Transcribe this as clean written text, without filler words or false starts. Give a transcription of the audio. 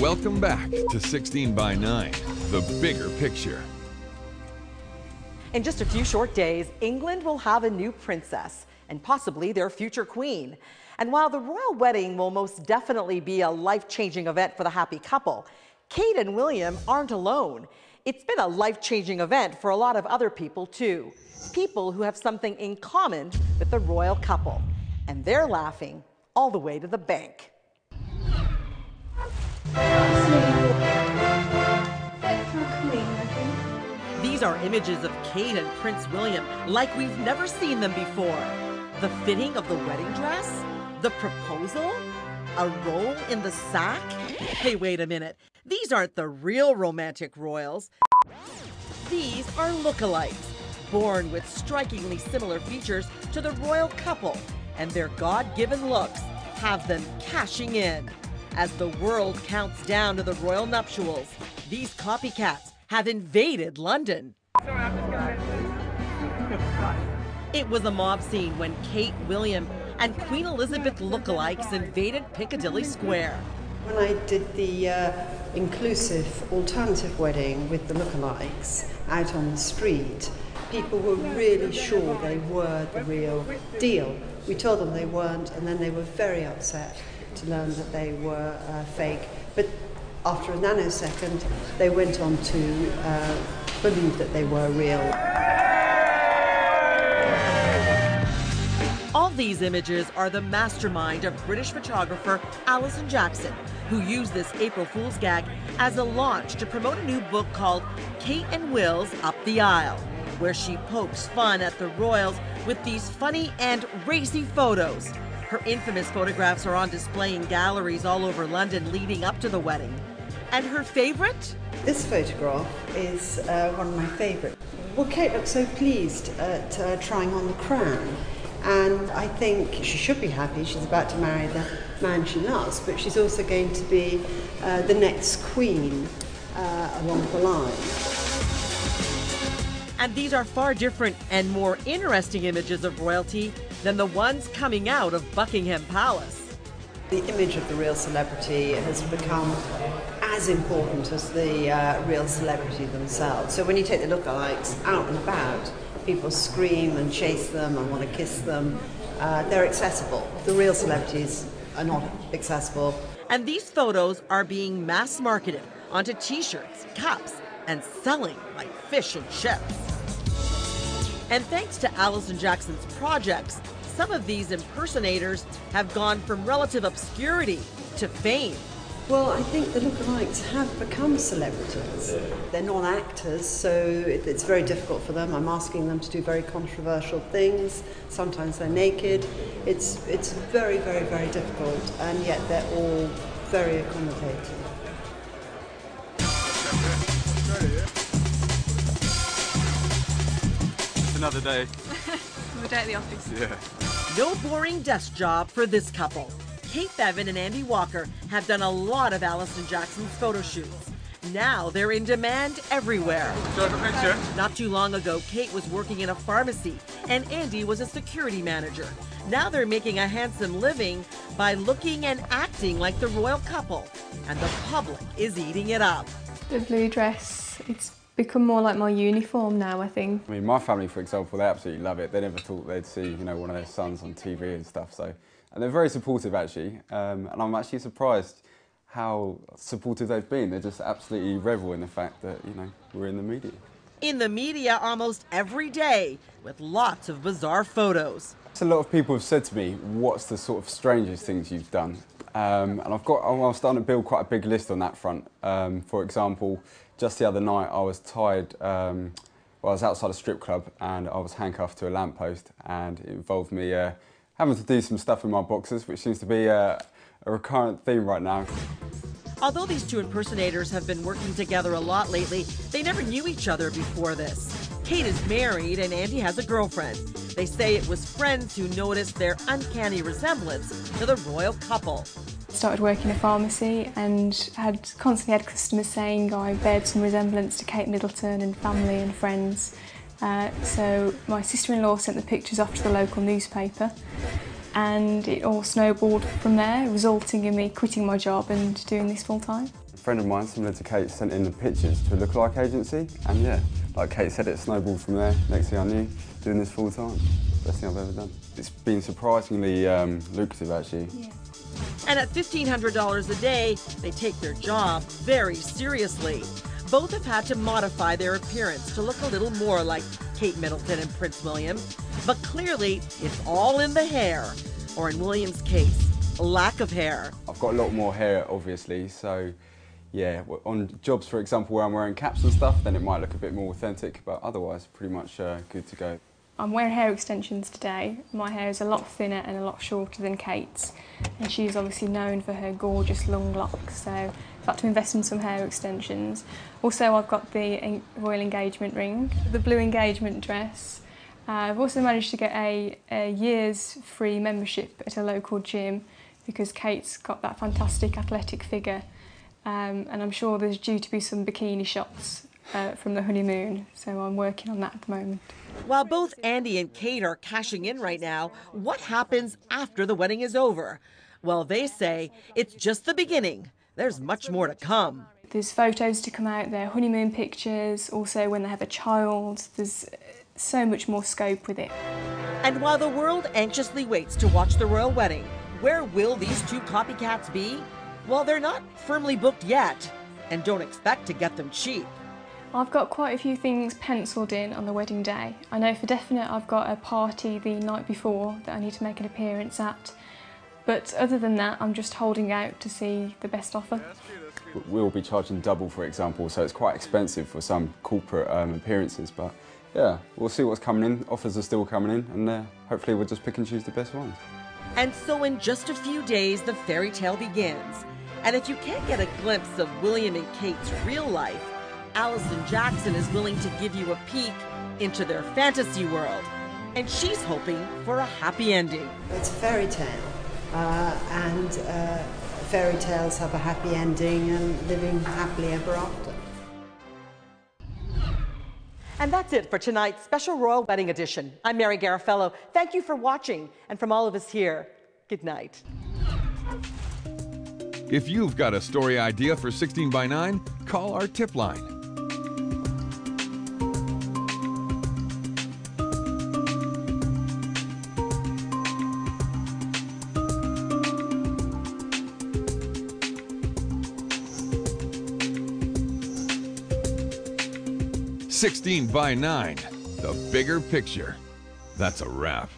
Welcome back to 16 by 9, the bigger picture. In just a few short days, England will have a new princess and possibly their future queen. And while the royal wedding will most definitely be a life-changing event for the happy couple, Kate and William aren't alone. It's been a life-changing event for a lot of other people too. People who have something in common with the royal couple. And they're laughing all the way to the bank. These are images of Kate and Prince William like we've never seen them before. The fitting of the wedding dress? The proposal? A roll in the sack? Hey, wait a minute. These aren't the real romantic royals. These are lookalikes, born with strikingly similar features to the royal couple, and their God-given looks have them cashing in. As the world counts down to the royal nuptials, these copycats have invaded London. It was a mob scene when Kate, William, and Queen Elizabeth lookalikes invaded Piccadilly Square. When I did the inclusive alternative wedding with the lookalikes out on the street, people were really sure they were the real deal. We told them they weren't, and then they were very upset to learn that they were fake. But after a nanosecond, they went on to believe that they were real. All these images are the mastermind of British photographer Alison Jackson, who used this April Fool's gag as a launch to promote a new book called Kate and Will's Up the Aisle, where she pokes fun at the royals with these funny and racy photos. Her infamous photographs are on display in galleries all over London leading up to the wedding. And her favorite? This photograph is one of my favourites. Well, Kate looks so pleased at trying on the crown. And I think she should be happy. She's about to marry the man she loves, but she's also going to be the next queen along the line. And these are far different and more interesting images of royalty than the ones coming out of Buckingham Palace. The image of the real celebrity has become as important as the real celebrity themselves. So when you take the lookalikes out and about, people scream and chase them and want to kiss them. They're accessible. The real celebrities are not accessible. And these photos are being mass marketed onto t-shirts, cups, and selling like fish and chips. And thanks to Alison Jackson's projects, some of these impersonators have gone from relative obscurity to fame. Well, I think the lookalikes have become celebrities. They're non-actors, so it's very difficult for them. I'm asking them to do very controversial things. Sometimes they're naked. It's very, very, very difficult, and yet they're all very accommodating. It's another day. Another day at the office. Yeah. No boring desk job for this couple. Kate Bevan and Andy Walker have done a lot of Alison Jackson's photo shoots. Now they're in demand everywhere. So the picture. Not too long ago, Kate was working in a pharmacy and Andy was a security manager. Now they're making a handsome living by looking and acting like the royal couple. And the public is eating it up. The blue dress, it's become more like my uniform now, I think. I mean, my family, for example, they absolutely love it. They never thought they'd see, you know, one of their sons on TV and stuff. And they're very supportive, actually. And I'm actually surprised how supportive they've been. They just absolutely revel in the fact that, you know, we're in the media. In the media almost every day, with lots of bizarre photos. A lot of people have said to me, what's the sort of strangest things you've done? And I'm starting to build quite a big list on that front. For example, just the other night I was tied, I was outside a strip club and I was handcuffed to a lamppost, and it involved me having to do some stuff in my boxers, which seems to be a recurrent theme right now. Although these two impersonators have been working together a lot lately, they never knew each other before this. Kate is married and Andy has a girlfriend. They say it was friends who noticed their uncanny resemblance to the royal couple. Started working in a pharmacy and constantly had customers saying I bared some resemblance to Kate Middleton and family and friends. So my sister-in-law sent the pictures off to the local newspaper, and it all snowballed from there, resulting in me quitting my job and doing this full time. friend of mine, similar to Kate, sent in the pictures to a lookalike agency, and yeah, like Kate said, it snowballed from there. Next thing I knew, doing this full time. Best thing I've ever done. It's been surprisingly lucrative, actually. Yeah. And at $1,500 a day, they take their job very seriously. Both have had to modify their appearance to look a little more like Kate Middleton and Prince William. But clearly, it's all in the hair, or in William's case, lack of hair. I've got a lot more hair, obviously, so yeah, on jobs, for example, where I'm wearing caps and stuff, then it might look a bit more authentic, but otherwise, pretty much good to go. I'm wearing hair extensions today. My hair is a lot thinner and a lot shorter than Kate's, and she's obviously known for her gorgeous long locks, so I've had to invest in some hair extensions. Also, I've got the royal engagement ring, the blue engagement dress. I've also managed to get a year's free membership at a local gym because Kate's got that fantastic athletic figure, and I'm sure there's due to be some bikini shots from the honeymoon, so I'm working on that at the moment. While both Andy and Kate are cashing in right now, what happens after the wedding is over? Well, they say it's just the beginning. There's much more to come. There's photos to come out, there are honeymoon pictures, also when they have a child. There's so much more scope with it. And while the world anxiously waits to watch the royal wedding, where will these two copycats be? Well, they're not firmly booked yet, and don't expect to get them cheap. I've got quite a few things penciled in on the wedding day. I know for definite I've got a party the night before that I need to make an appearance at. But other than that, I'm just holding out to see the best offer. We'll be charging double, for example, so it's quite expensive for some corporate appearances, but yeah, we'll see what's coming in. Offers are still coming in, and hopefully we'll just pick and choose the best ones. And so in just a few days, the fairy tale begins. And if you can't get a glimpse of William and Kate's real life, Alison Jackson is willing to give you a peek into their fantasy world. And she's hoping for a happy ending. It's a fairy tale, and fairy tales have a happy ending and living happily ever after. And that's it for tonight's special Royal Wedding Edition. I'm Mary Garafello. Thank you for watching. And from all of us here, good night. If you've got a story idea for 16 by 9, call our tip line. "16 by 9, the bigger picture." That's a wrap.